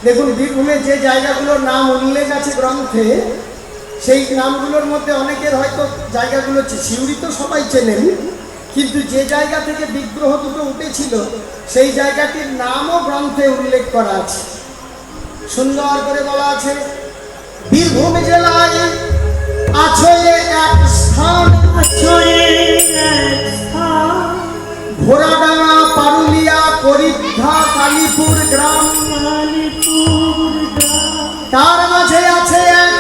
দেখুন বীরভূমে যে জায়গাগুলোর নাম উল্লেখ আছে গ্রন্থে, সেই নামগুলোর মধ্যে অনেকের হয়তো জায়গাগুলো সিউড়ি তো সবাই চেনেন, কিন্তু যে জায়গা থেকে বিগ্রহ দুটো উঠেছিল সেই জায়গাটির নামও গ্রন্থে উল্লেখ করা আছে। সুন্দর করে বলা আছে, বীরভূম জেলায় আছে এক স্থান, ঘোড়াডাঙ্গা, পারুলিয়া, করিদ্ধা, কালীপুর গ্রাম। তার মাঝে আছে এক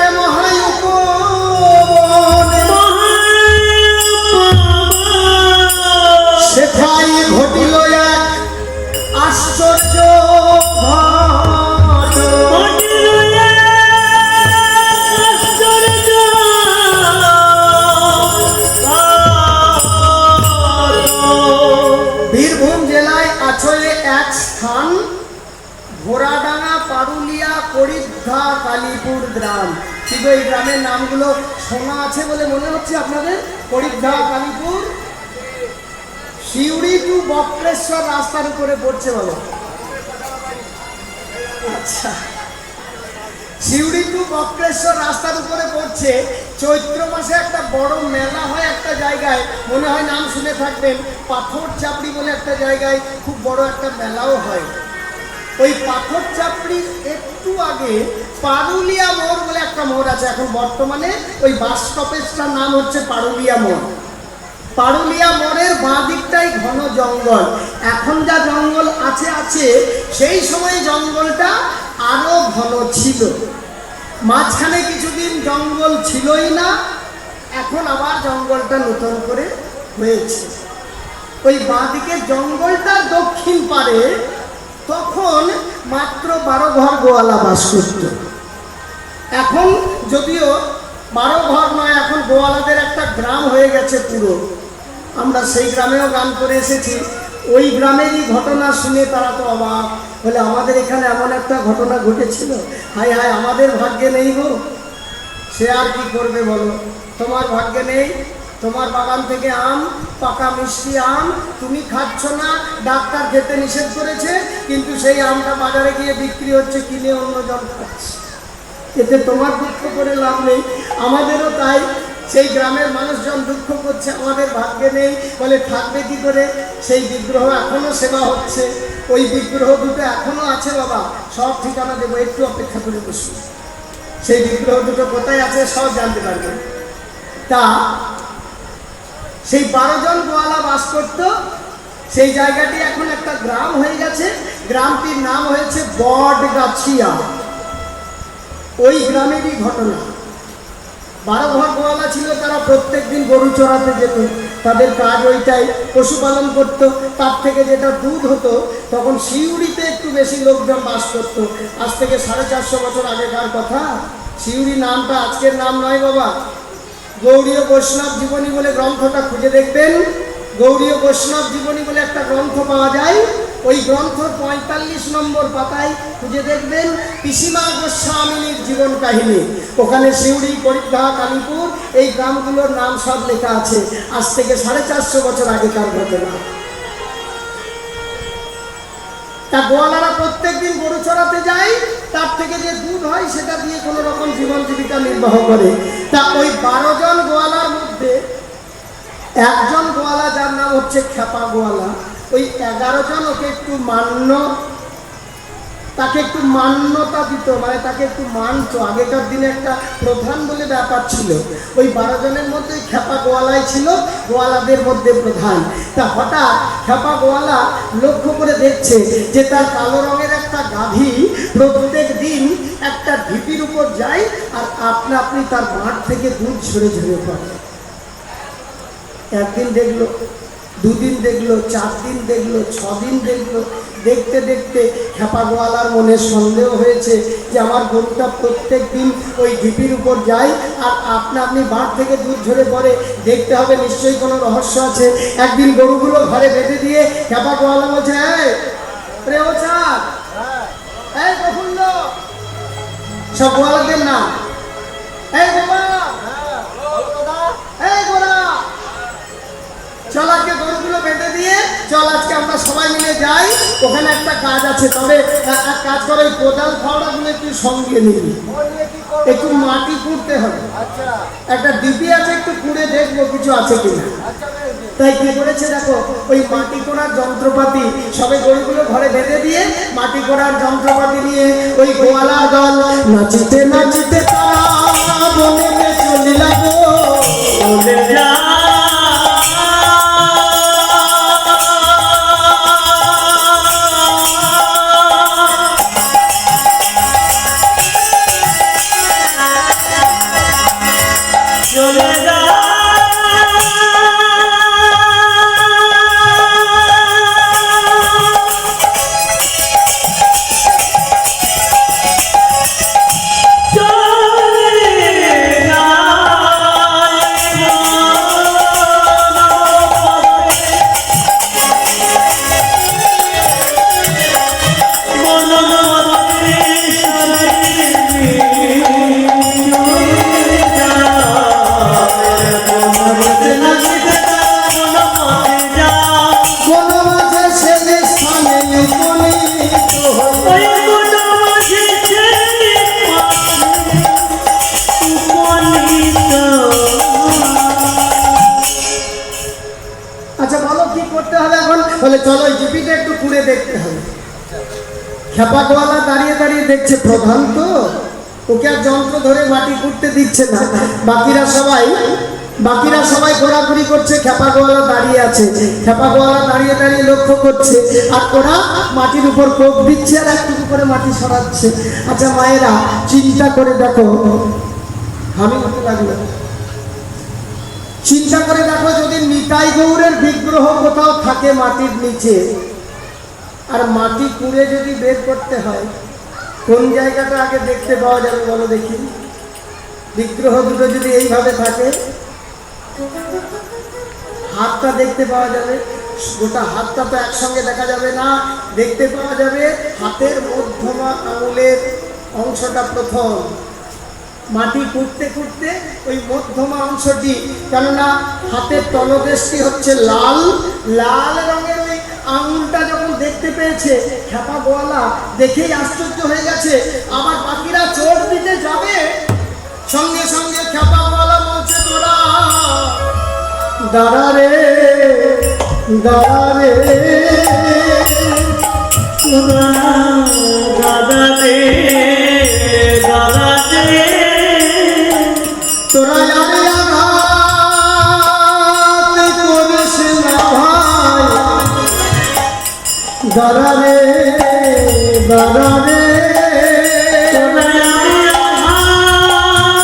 সেখাই ঘটিল এক আশ্চর্য বীরভূম জেলায় আছে এক স্থান, ঘোড়াডাঙ্গা, পারুলিয়া, করিদ্ধা, কালীপুর গ্রাম। কিন্তু এই গ্রামের নামগুলো শোনা আছে বলে মনে হচ্ছে আপনাদের? করিদ্ধা, কালীপুর সিউড়ি টু বক্রেশ্বর রাস্তার উপরে পড়ছে বলো। আচ্ছা, সিউড়ি টু বক্রেশ্বর রাস্তার উপরে পড়ছে। চৈত্র মাসে একটা বড় মেলা হয় একটা জায়গায়, মনে হয় নাম শুনে থাকবেন, পাথর চাপড়ি বলে একটা জায়গায় খুব বড় একটা মেলাও হয়। ওই পাথর চাপড়ির একটু আগে পারুলিয়া মোড় বলে একটা মোড় আছে। এখন বর্তমানে ওই বাস স্টপেজটার নাম হচ্ছে পারুলিয়া মোড়। পারুলিয়া মোড়ের বাঁ দিকটাই ঘন জঙ্গল। এখন যা জঙ্গল আছে আছে, সেই সময় জঙ্গলটা আরো ঘন ছিল। মাঝখানে কিছুদিন জঙ্গল ছিলই না, এখন আবার জঙ্গলটা নতুন করে হয়েছে। ওই বাঁ দিকে জঙ্গলটার দক্ষিণ পারে তখন মাত্র 12 ঘর গোয়ালা বাস করত। এখন যদিও 12 ঘর নয়, এখন গোয়ালাদের একটা গ্রাম হয়ে গেছে পুরো। আমরা সেই গ্রামেও গান করে এসেছি। ওই গ্রামেরই ঘটনা শুনে তারা তো অবাক, বলে আমাদের এখানে এমন একটা ঘটনা ঘটেছিল, হায় হায় আমাদের ভাগ্যে নেই গো। সে আর কি করবে বলো, তোমার ভাগ্যে নেই, তোমার বাগান থেকে আম, পাকা মিষ্টি আম তুমি খাচ্ছ না, ডাক্তার খেতে নিষেধ করেছে, কিন্তু সেই আমটা বাজারে গিয়ে বিক্রি হচ্ছে, কিনে অন্যজন খাচ্ছে। এতে তোমার দুঃখ করে লাভ নেই, আমাদেরও তাই। সেই গ্রামের মানুষজন দুঃখ করছে আমাদের ভাগ্যে নেই, বলে থাকবে কি করে? সেই বিগ্রহ এখনো সেবা হচ্ছে, ওই বিগ্রহ দুটো এখনো আছে বাবা, সব ঠিকানা দেবো, একটু অপেক্ষা করে বসুন। সেই বিগ্রহ দুটো কোথায় আছে সব জানতে পারবেন। তা সেই 12 জন গোয়ালা বাস করত, সেই জায়গাটি এখন একটা গ্রাম হয়ে গেছে। গ্রামটির নাম হয়েছে বটগাছিয়া। ওই গ্রামেরই ঘটনা। 12 ঘর গোয়ালা ছিল, তারা প্রত্যেক দিন গরু চড়াতে যেত, তাদের কাজ ওইটাই, পশুপালন করত। তার থেকে যেটা দুধ হতো, তখন সিউড়িতে একটু বেশি লোকজন বাস করত। আজ থেকে 450 বছর আগেকার কথা। সিউড়ি নামটা আজকের নাম নয় বাবা। গৌড়ীয় বৈষ্ণব জীবনী বলে গ্রন্থটা খুঁজে দেখবেন, গৌড়ীয় বৈষ্ণব জীবনী বলে একটা গ্রন্থ পাওয়া যায়। ওই গ্রন্থর 45 নম্বর পাতায় খুঁজে দেখবেন পিসিমা গোস্বামিনীর জীবন কাহিনী। ওখানে সিউড়ি, করিদ্ধা, কালীপুর এই গ্রামগুলোর নাম সব লেখা আছে। আজ থেকে 450 বছর আগেকার ঘটনা। তা গোয়ালারা প্রত্যেক দিন গরু চড়াতে যায়, তার থেকে যে দুধ হয় সেটা দিয়ে কোনো রকম জীবন জীবিকা নির্বাহ করে। তা ওই 12 জন গোয়ালার মধ্যে একজন গোয়ালা, যার নাম হচ্ছে খেপা গোয়ালা, ওই 11 জন ওকে একটু তাকে একটু মান্যতা দিত, মানে তাকে একটু মানত। আগেকার দিনে একটা প্রধান বলে ব্যাপার ছিল। ওই 12 জনের মধ্যে খেপা গোয়ালাই ছিল গোয়ালাদের মধ্যে প্রধান। তা হঠাৎ খেপা গোয়ালা লক্ষ্য করে দেখছে যে তার কালো রঙের একটা গাভী প্রত্যেক দিন একটা ঢিপির উপর যায় আর আপনা আপনি তার মাঠ থেকে দুধ ঝরে ঝরে পড়ে। একদিন দেখলো, 2 দিন দেখলো, 4 দিন দেখলো, 6 দিন দেখলো। দেখতে দেখতে খেপা গোয়ালার মনে সন্দেহ হয়েছে যে আমার গরুটা প্রত্যেক দিন ওই ঢিপির উপর যায় আর আপনা আপনি বাঁধ থেকে দুধ ঝরে পড়ে, দেখতে হবে নিশ্চয়ই কোনো রহস্য আছে। একদিন গরুগুলো ঘরে বেঁধে দিয়ে খেপা গোয়ালা বলছে, এই প্রফুল্ল, সব গোয়ালাদের নাম, এই গোপা, এই গোড়া, চলাকে গরুগুলো বেঁধে দিয়ে চল আজকে আমরা সবাই মিলে যাই, ওখানে একটা কাজ আছে। তবে এক কাজ করো, ওই কোদাল ফাওড়াগুলো একটু সঙ্গে নিবি, একটু মাটি কুড়তে হবে। একটা ডিবি আছে, একটু কুড়ে দেখবো কিছু আছে কিনা। তাই কি করেছে দেখো, ওই মাটি কোড়ার যন্ত্রপাতি সবে গরুগুলো ঘরে বেঁধে দিয়ে মাটি কোড়ার যন্ত্রপাতি নিয়ে ওই গোয়ালার দল নাচিতে নাচিতে তারা বনেতে চলিল গো, চলে যা চলো জিপিটা একটু কুড়ে দেখতে হবে। খেপা গোয়ালা দাঁড়িয়ে দাঁড়িয়ে দেখছে, প্রধান তো ওকে আর যন্ত্র ধরে মাটি কুড়তে দিচ্ছে না। বাকিরা সবাই ঘোরাঘুরি করছে, খেপা গোয়ালা দাঁড়িয়ে আছে। খেপা গোয়ালা দাঁড়িয়ে দাঁড়িয়ে লক্ষ্য করছে, আর ওরা মাটির উপর কোপ দিচ্ছে আর একটু করে মাটি সরাচ্ছে। আচ্ছা মায়েরা চিন্তা করে দেখো, আমি হতে লাগলো, চিন্তা করে দেখো, যদি নিতাই গৌরের বিগ্রহ কোথাও থাকে মাটির নিচে, আর মাটি কুড়ে যদি বের করতে হয়, কোন জায়গাটা আগে দেখতে পাওয়া যাবে বলো দেখি? বিগ্রহ দুটো যদি এইভাবে থাকে, হাতটা দেখতে পাওয়া যাবে, গোটা হাতটা তো একসঙ্গে দেখা যাবে না, দেখতে পাওয়া যাবে হাতের মধ্যমা আঙুলের অংশটা প্রথম। মাটি কুড়তে কুড়তে ওই মধ্যমা অংশটি, কেননা হাতের তলদেশটি হচ্ছে লাল, লাল রঙের ওই আঙুলটা যখন দেখতে পেয়েছে খেপা গোয়ালা দেখেই আশ্চর্য হয়ে গেছে। আবার বাকিরা চোট দিতে যাবে, সঙ্গে সঙ্গে খেপা গোয়ালা বলছে, তোরা দাঁড়া রে, দাঁড়া রে, তোরা দাদা রে, দাদা রে, তোরা আঘাত করিস না ভাই, দাঁড়া রে, দাঁড়া রে, তোরা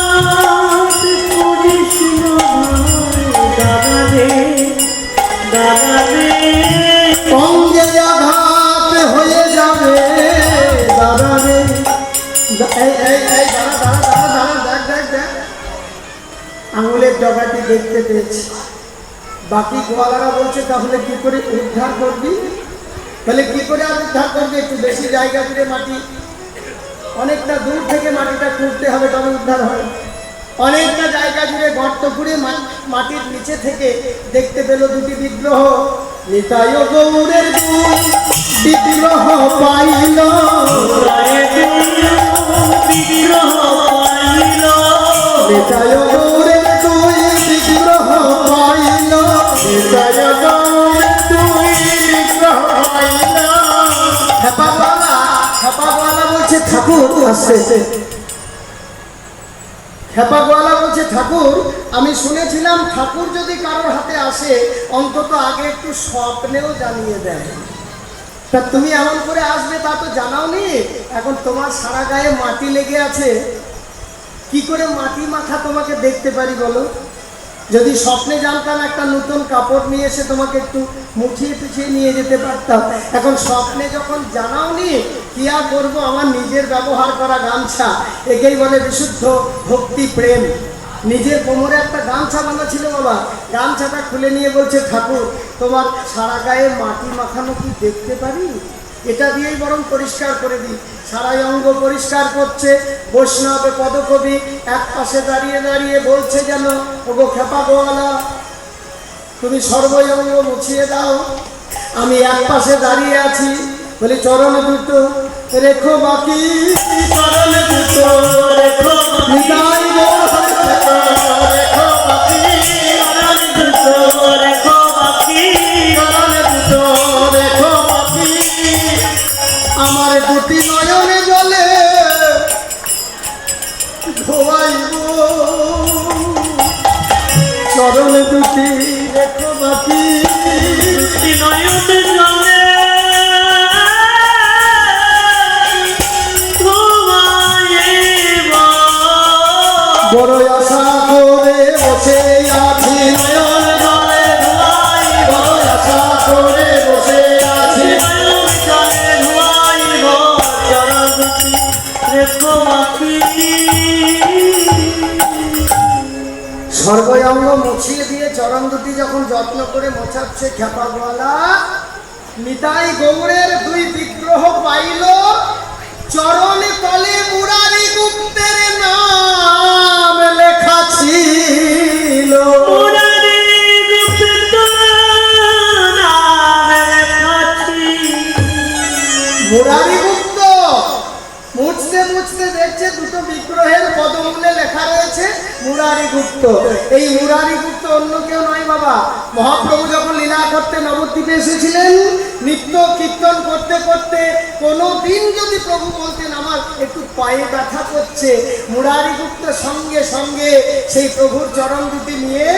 আঘাত করিস না ভাই, দাঁড়া রে, দাঁড়া রে, অঙ্গে আঘাত হয়ে যাবে, দাঁড়া রে, আঙুলের ডগাটি দেখতে পেয়েছি। বাকি গোয়ালারা বলছে, তাহলে কি করে উদ্ধার করবি? তাহলে কি করে আর উদ্ধার করবি? একটু বেশি জায়গা জুড়ে মাটি, অনেকটা দূর থেকে মাটিটা খুঁড়তে হবে, তবে উদ্ধার হয়। অনেকটা জায়গা জুড়ে গর্ত খুঁড়ে মাটির নিচে থেকে দেখতে পেল দুটি বিগ্রহ। নিতাই গৌরের বিগ্রহ পাইল, বিগ্রহ পাইল, নিতাই গৌরের দুই বিগ্রহ পাইল, নিতাই গৌরের দুই বিগ্রহ পাইল। খেপা গোয়ালা বলছে, ঠাকুর আসছে। খেপা গোয়ালা বলছে, ঠাকুর আমি শুনেছিলাম ঠাকুর যদি কারোর হাতে আসে অন্তত আগে একটু স্বপ্নেও জানিয়ে দেয়, তা তুমি এমন করে আসবে তা তো জানাওনি। এখন তোমার সারা গায়ে মাটি লেগে আছে, কি করে মাটি মাখা তোমাকে দেখতে পারি বলো? যদি স্বপ্নে জানতাম একটা নতুন কাপড় নিয়ে এসে তোমাকে একটু মুঠিয়ে পিছিয়ে নিয়ে যেতে পারতাম। এখন স্বপ্নে যখন জানাওনি, কি আর করবো? আমার নিজের ব্যবহার করা গামছা, একেই বলে বিশুদ্ধ ভক্তি প্রেম। নিজের কোমরে একটা গামছা বাঁধা ছিল বাবা, গামছাটা খুলে নিয়ে বলছে, ঠাকুর তোমার সারা গায়ে মাটি মাখানো কি দেখতে পারি? এটা দিয়েই বরং পরিষ্কার করে দিই। সারাই অঙ্গ পরিষ্কার করছে। বৈষ্ণব পদকবি এক পাশে দাঁড়িয়ে দাঁড়িয়ে বলছে যেন, ওগো খেপা গোয়ালা, তুমি সর্বঙ্গ মুছিয়ে দাও। আমি এক পাশে দাঁড়িয়ে আছি, বলি চরণ দুটো রেখো বাকি, চরণ দুটো রেখো নিতাই গৌর রেখো বাকি, চরণ দুটো রেখো বাকি, চরণ দুটো রেখো বাকি। আমার দুটি নয়নে জলে ধোয়াইব, চরণ দুটি রেখো বাকি, দুটি নয়নে জলে ধোয়াইব। বড় আশা করে বসে আছি নয়ন জলে ধোয়াইব, বড় আশা করে বসে আছি নয়ন জলে ধোয়াইব, চরণ দুটি রেখো বাকি। সর্বঙ্গ মুছিয়ে দিয়ে চরণ দুটি যখন যত্ন করে মোছাচ্ছে খ্যাপা গলা, নিতাই গৌরের দুই বিগ্রহ পাইল, চরণে তলে মুরারি গুপ্তের নাম লেখা ছিল, মুরারি গুপ্তের নাম লেখা ছিল। মুরারি গুপ্ত মুছতে মুছতে দেখছে দুটো বিগ্রহের পদমূলে লেখা রয়েছে মুরারি গুপ্ত। এই মুরারি গুপ্ত অন্য কেউ নয় বাবা, মহাপ্রভু যখন লীলা করতে নবদ্বীপে এসেছিলেন, নিত্য কীর্তন করতে করতে কোনো দিন যদি প্রভু বলতেন আমার একটু পায়ে ব্যথা করছে, মুরারি গুপ্ত সঙ্গে সঙ্গে সেই প্রভুর চরণ দুটি নিয়ে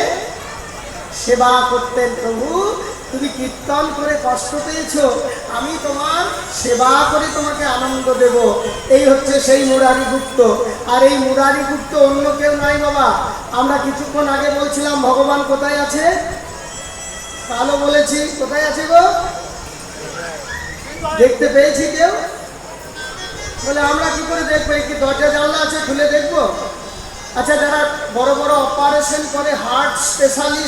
সেবা করতেন। প্রভু তুমি কীর্তন করে কষ্ট পেয়েছো, আমি তোমার সেবা করে তোমাকে আনন্দ দেব। এই হচ্ছে সেই মুরারি গুপ্ত। আর এই মুরারি গুপ্ত অন্য কেউ নয় বাবা। আমরা কিছুক্ষণ আগে বলছিলাম ভগবান কোথায় আছে, কালো বলেছি কোথায় আছে গো, দেখতে পেয়েছি কেউ? বলে আমরা কি করে দেখবো, কি দরজা জানলা আছে খুলে দেখবো? আচ্ছা, যারা বড় বড় অপারেশন করে, হার্ট স্পেশালিস্ট